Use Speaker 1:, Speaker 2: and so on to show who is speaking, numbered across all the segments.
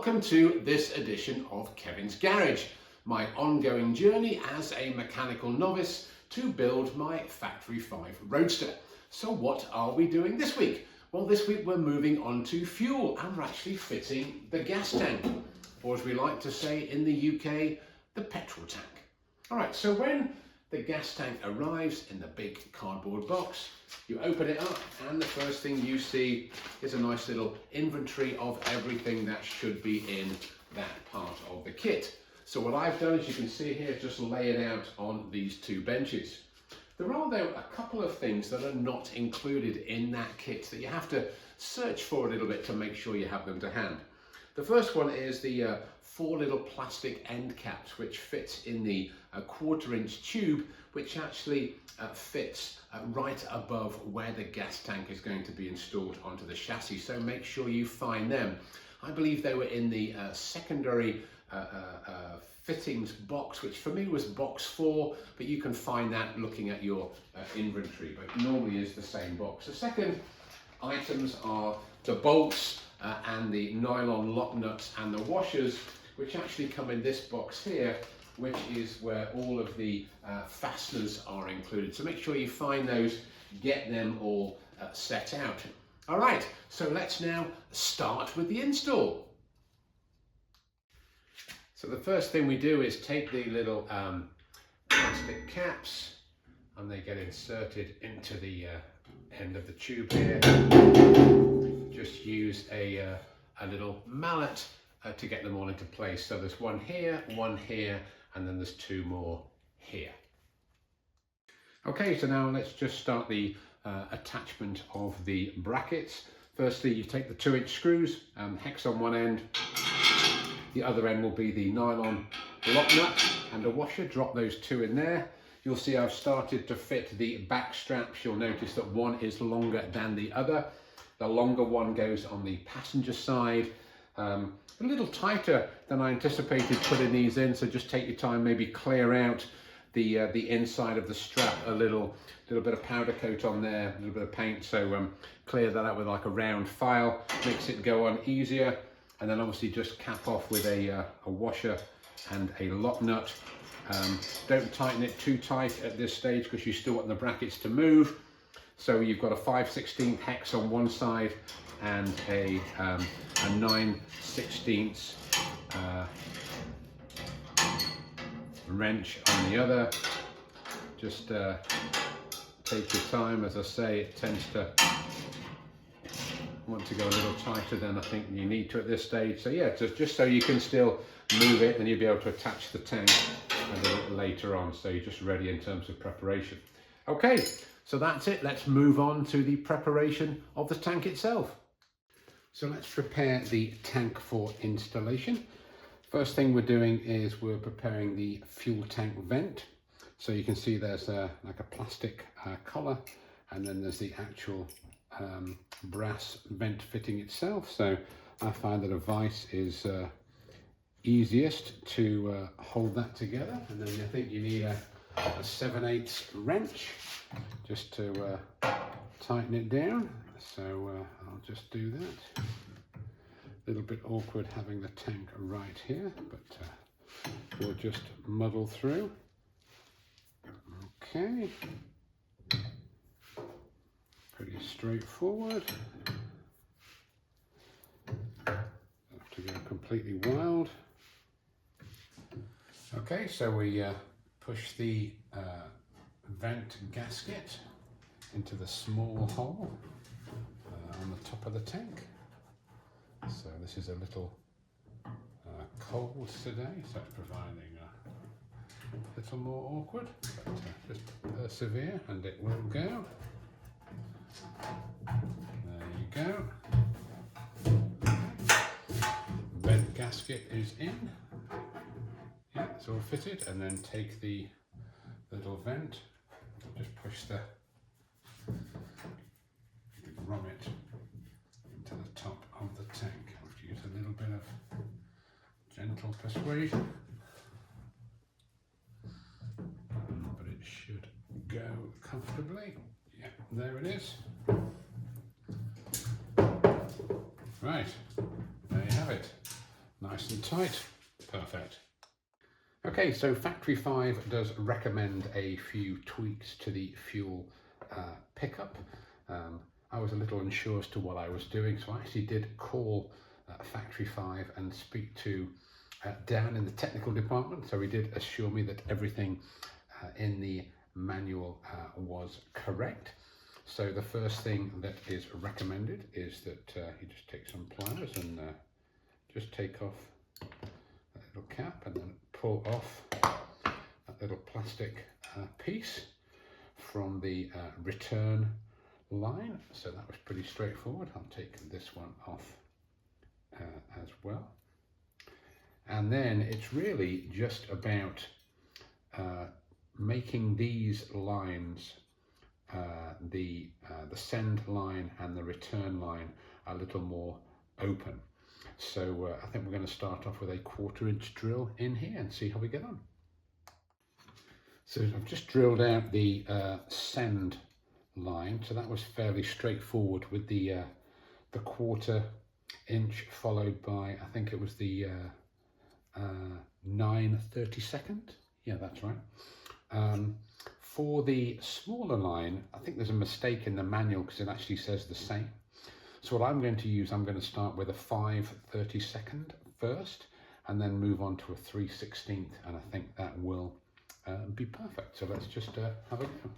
Speaker 1: welcome to this edition of Kevin's Garage, my ongoing journey as a mechanical novice to build my Mk4 Roadster. So what are we doing this week? Well, this week we're moving on to fuel and we're actually fitting the gas tank, or as we like to say in the UK, the petrol tank. All right, so when the gas tank arrives in the big cardboard box, you open it up and the first thing you see is a nice little inventory of everything that should be in that part of the kit. So what I've done, as you can see here, is just lay it out on these two benches. There are though a couple of things that are not included in that kit that you have to search for a little bit to make sure you have them to hand. The first one is the 4 little plastic end caps which fit in the 1/4 inch tube, which actually fits right above where the gas tank is going to be installed onto the chassis. So make sure you find them. I believe they were in the secondary fittings box, which for me was box 4, but you can find that looking at your inventory, but normally is the same box. The second items are the bolts and the nylon lock nuts and the washers, which actually come in this box here, which is where all of the fasteners are included. So make sure you find those, get them all set out. All right, so let's now start with the install. So the first thing we do is take the little plastic caps and they get inserted into the end of the tube here. Just use a little mallet to get them all into place. So there's one here, and then there's 2 more here. Okay, so now let's just start the attachment of the brackets. Firstly, you take the 2-inch screws, hex on one end. The other end will be the nylon lock nut and a washer. Drop those 2 in there. You'll see I've started to fit the back straps. You'll notice that one is longer than the other. The longer one goes on the passenger side. A little tighter than I anticipated putting these in, so just take your time, maybe clear out the inside of the strap a little bit of powder coat on there, a little bit of paint, so clear that out with like a round file, makes it go on easier. And then obviously just cap off with a washer and a lock nut. Don't tighten it too tight at this stage because you still want the brackets to move. So you've got a 5/16 hex on one side and a 9/16 wrench on the other. Just take your time. As I say, it tends to want to go a little tighter than I think you need to at this stage. So yeah, just so you can still move it and you'll be able to attach the tank a little later on. So you're just ready in terms of preparation. Okay, so that's it. Let's move on to the preparation of the tank itself. So let's prepare the tank for installation. First thing we're doing is we're preparing the fuel tank vent. So you can see there's like a plastic collar, and then there's the actual brass vent fitting itself. So I find that a vise is easiest to hold that together, and then I think you need a 7/8 wrench just to tighten it down. So I'll just do that. A little bit awkward having the tank right here, but we'll just muddle through. Okay. Pretty straightforward. Have to go completely wild. Okay, so we push the vent gasket into the small hole on the top of the tank. So this is a little cold today, so it's providing a little more awkward, but just persevere and it will go. There you go. Vent gasket is in. Yeah, it's all fitted, and then take the little vent, just push the grommet into the top of the tank. I'll use a little bit of gentle persuasion, but it should go comfortably. Yeah, there it is. Right, there you have it. nice and tight. Perfect. Okay, so Factory 5 does recommend a few tweaks to the fuel pickup. I was a little unsure as to what I was doing, so I actually did call Factory 5 and speak to Dan in the technical department. So he did assure me that everything in the manual was correct. So the first thing that is recommended is that you just take some pliers and just take off that little cap and then pull off that little plastic piece from the return line. So that was pretty straightforward. I'll take this one off as well. And then it's really just about making these lines, the send line and the return line, a little more open. So I think we're going to start off with a 1/4 inch drill in here and see how we get on. So I've just drilled out the send line, so that was fairly straightforward with the 1/4 inch followed by, I think it was the 9/32. Yeah, that's right. For the smaller line, I think there's a mistake in the manual because it actually says the same. So what I'm going to use, I'm going to start with a 5/32 first and then move on to a 3/16, and I think that will be perfect. So let's just have a go.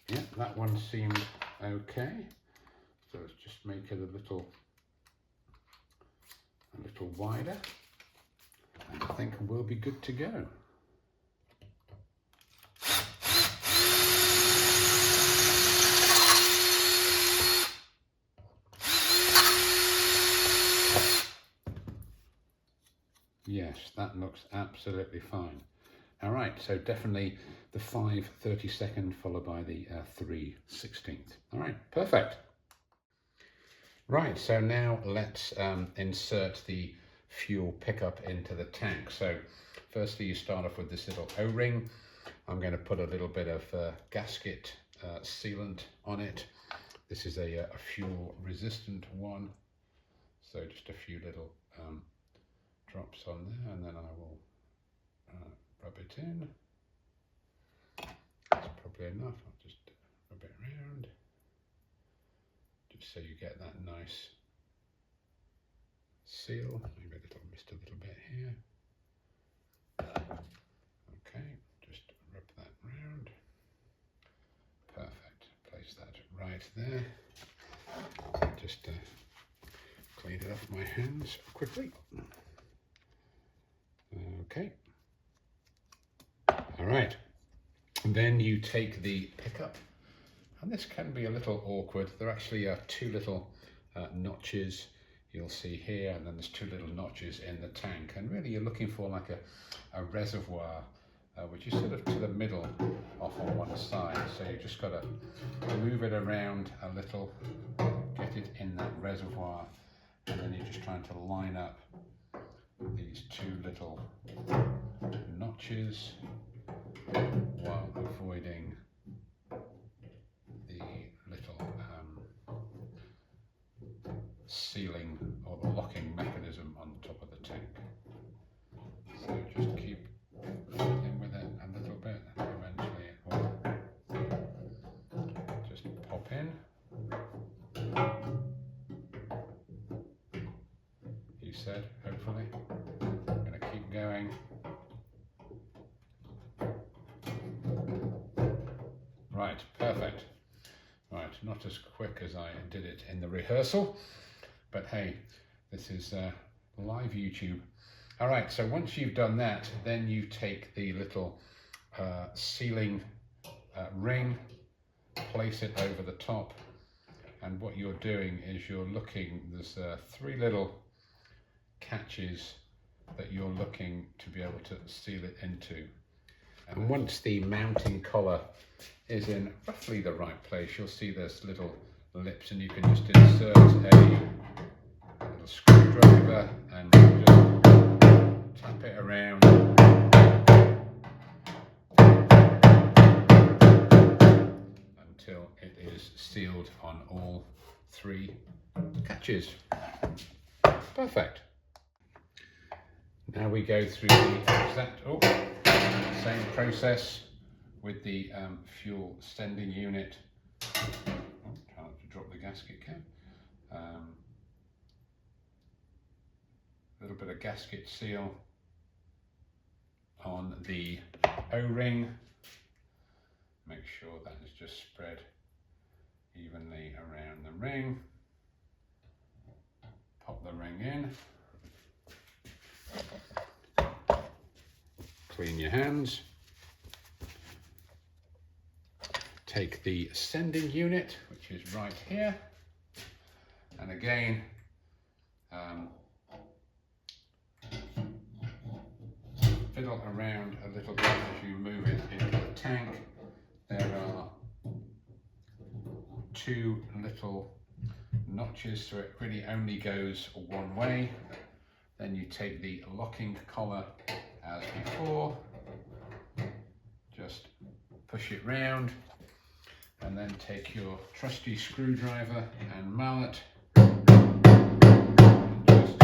Speaker 1: Yeah, that one seemed okay. So let's just make it a little wider, and I think we'll be good to go. Yes, that looks absolutely fine. All right, so definitely the 5/32 followed by the 3/16. All right, perfect. Right, so now let's insert the fuel pickup into the tank. So firstly, you start off with this little O-ring. I'm going to put a little bit of gasket sealant on it. This is a fuel resistant one. So just a few little drops on there, and then I will rub it in. That's probably enough. I'll just rub it around, just so you get that nice seal. Maybe missed a little bit here. Okay, just rub that round. Perfect. Place that right there. Just clean it off my hands quickly. Okay. All right. And then you take the pickup, and this can be a little awkward. There actually are two little notches you'll see here, and then there's two little notches in the tank, and really you're looking for like a reservoir which is sort of to the middle off on one side. So you just got to move it around a little, get it in that reservoir, and then you're just trying to line up these two little notches while avoiding the little sealing or the locking mechanism on top of the tank. So just keep in with it a little bit, and eventually it will just pop in. You said, hopefully. I'm going to keep going. Right, perfect. Right, not as quick as I did it in the rehearsal, but hey, this is live YouTube. All right, so once you've done that, then you take the little sealing ring, place it over the top, and what you're doing is you're looking, there's three little catches that you're looking to be able to seal it into. And once the mounting collar is in roughly the right place, you'll see there's little lips, and you can just insert a little screwdriver and just tap it around until it is sealed on all 3 catches. Perfect. Now we go through the exact same process with the fuel sending unit. Try not to drop the gasket cap. A little bit of gasket seal on the O-ring. Make sure that is just spread evenly around the ring. Pop the ring in. Clean your hands. Take the sending unit, which is right here, and again fiddle around a little bit as you move it into the tank. There are 2 little notches, so it really only goes one way. Then you take the locking collar as before, just push it round, and then take your trusty screwdriver and mallet and just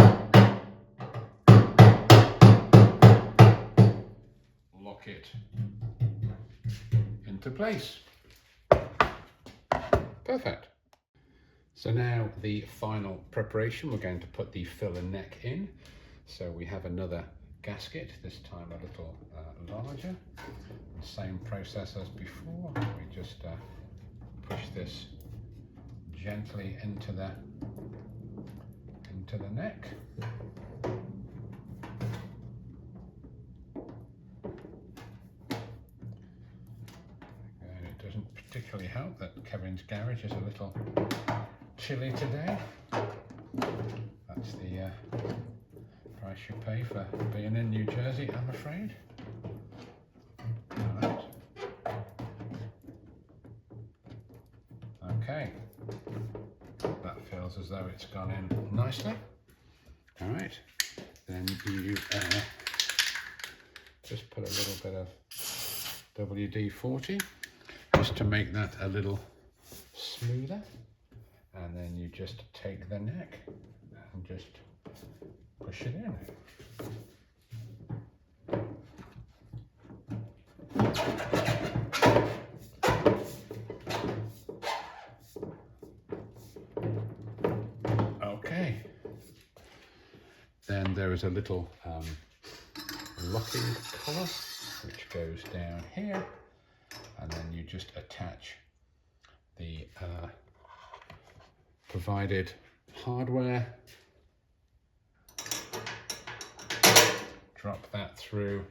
Speaker 1: lock it into place. Perfect. So now the final preparation, we're going to put the filler neck in. So we have another gasket, this time a little larger. Same process as before. We just push this gently into the neck. And it doesn't particularly help that Kevin's garage is a little chilly today. That's the price you pay for being in New Jersey, I'm afraid. All right. Okay, that feels as though it's gone in nicely. All right, then you just put a little bit of WD-40 just to make that a little smoother, and then you just take the neck and just push it in. Okay, then there is a little locking collar which goes down here, and then you just attach the provided hardware, drop that through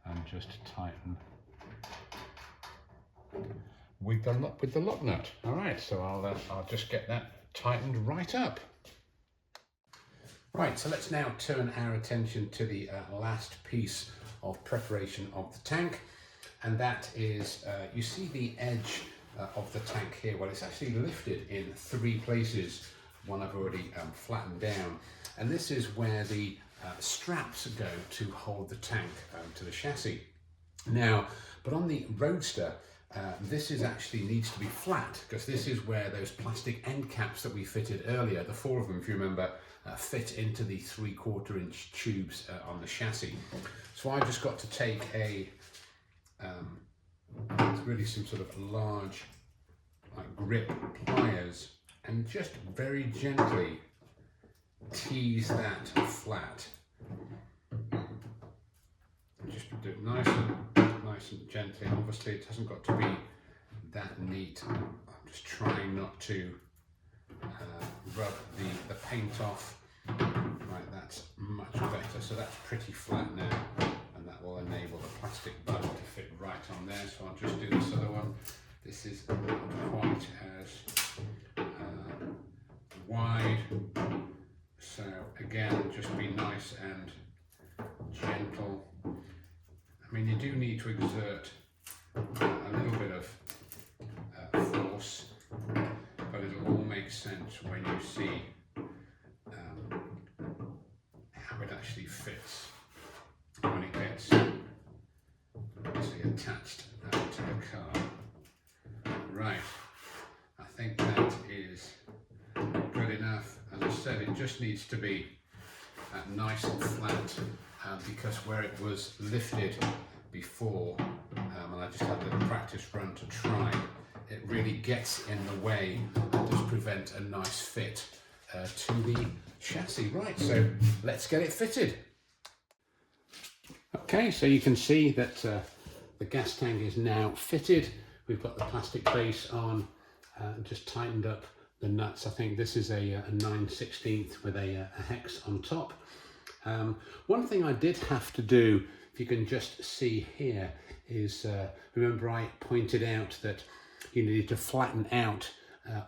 Speaker 1: and just tighten with the lock nut. All right, so I'll just get that tightened right up. Right, so let's now turn our attention to the last piece of preparation of the tank, and that is, you see the edge of the tank here. Well, it's actually lifted in 3 places. One I've already flattened down, and this is where the straps go to hold the tank to the chassis. Now, but on the Roadster, this actually needs to be flat, because this is where those plastic end caps that we fitted earlier, the 4 of them, if you remember, fit into the 3/4 inch tubes on the chassis. So I just got to take really some sort of large grip pliers and just very gently tease that flat. Just do it nice and gently. Obviously it hasn't got to be that neat. I'm just trying not to rub the paint off. Right, that's much better. So that's pretty flat now, and that will enable the plastic bud to fit right on there. So I'll just do this other one. This is not quite as wide. So again, just be nice and gentle. I mean, you do need to exert a little bit of force, but it'll all make sense when you see how it actually fits when it gets obviously attached to the car. Right, I think that is good enough. As I said, it just needs to be nice and flat because where it was lifted before, and I just had a little practice run to try, it really gets in the way and does prevent a nice fit to the chassis. Right, so let's get it fitted. Okay, so you can see that the gas tank is now fitted. We've got the plastic base on, just tightened up the nuts. I think this is a 9/16 with a hex on top. One thing I did have to do, if you can just see here, is remember I pointed out that you needed to flatten out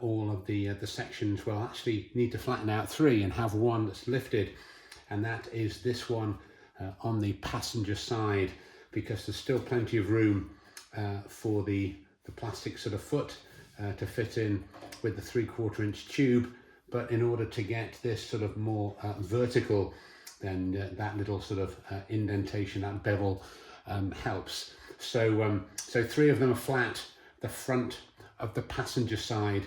Speaker 1: all of the sections. Well, actually you need to flatten out 3 and have one that's lifted, and that is this one on the passenger side, because there's still plenty of room for the plastic sort of foot to fit in with the 3/4 inch tube. But in order to get this sort of more vertical, then that little sort of indentation, that bevel helps. So 3 of them are flat. The front of the passenger side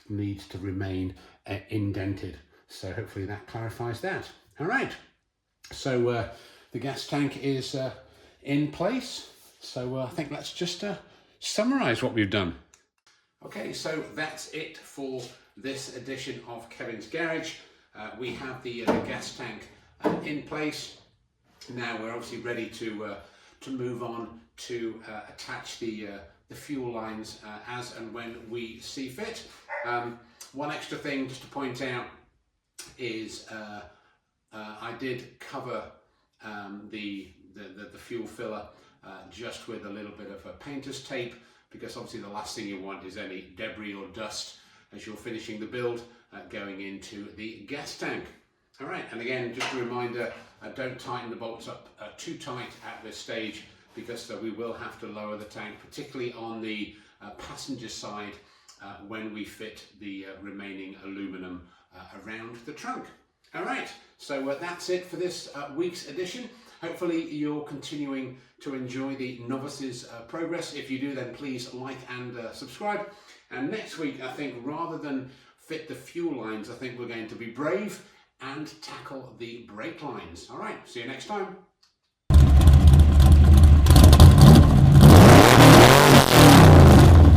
Speaker 1: needs to remain indented. So hopefully that clarifies that. All right, so the gas tank is in place. So I think let's just summarize what we've done. Okay, so that's it for this edition of Kevin's Garage. We have the gas tank in place. Now we're obviously ready to move on to attach the fuel lines as and when we see fit. One extra thing just to point out is I did cover the fuel filler just with a little bit of a painter's tape, because obviously the last thing you want is any debris or dust as you're finishing the build going into the gas tank. All right, and again, just a reminder, don't tighten the bolts up too tight at this stage, because we will have to lower the tank, particularly on the passenger side when we fit the remaining aluminum around the trunk. All right, so that's it for this week's edition. Hopefully you're continuing to enjoy the Novice's progress. If you do, then please like and subscribe. And next week, I think rather than fit the fuel lines, I think we're going to be brave and tackle the brake lines. All right, see you next time.